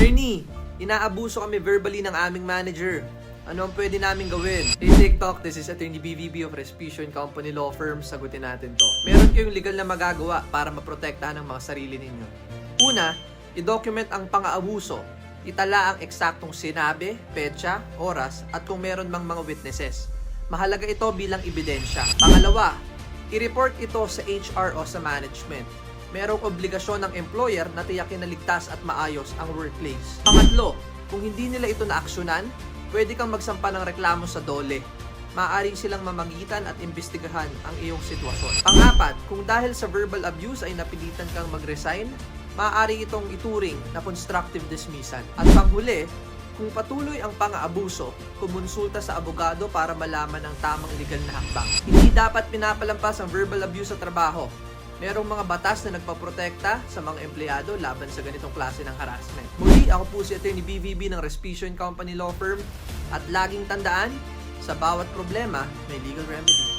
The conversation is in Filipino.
Attorney, inaabuso kami verbally ng aming manager. Ano ang pwede namin gawin? Hey TikTok, this is Attorney BVB of Respicio & Company Law Firm. Sagutin natin to. Meron kayong legal na magagawa para maprotektahan ang mga sarili ninyo. Una, i-document ang pang-aabuso. Itala ang eksaktong sinabi, petsa, oras, at kung meron mang mga witnesses. Mahalaga ito bilang ebidensya. Pangalawa, i-report ito sa HR o sa management. Merong obligasyon ng employer na tiyakin na ligtas at maayos ang workplace. Pangatlo, kung hindi nila ito naaksyonan, pwede kang magsampa ng reklamo sa DOLE. Maaari silang mamagitan at imbestigahan ang iyong sitwasyon. Pangapat, kung dahil sa verbal abuse ay napilitan kang mag-resign, maaari itong ituring na constructive dismissal. At panghuli, kung patuloy ang pang-aabuso, kumonsulta sa abogado para malaman ang tamang legal na hakbang. Hindi dapat pinapalampas ang verbal abuse sa trabaho. Merong mga batas na nagpaprotekta sa mga empleyado laban sa ganitong klase ng harassment. Muli, ako po si Attorney BVB ng Respicio & Company Law Firm at laging tandaan, sa bawat problema may legal remedy.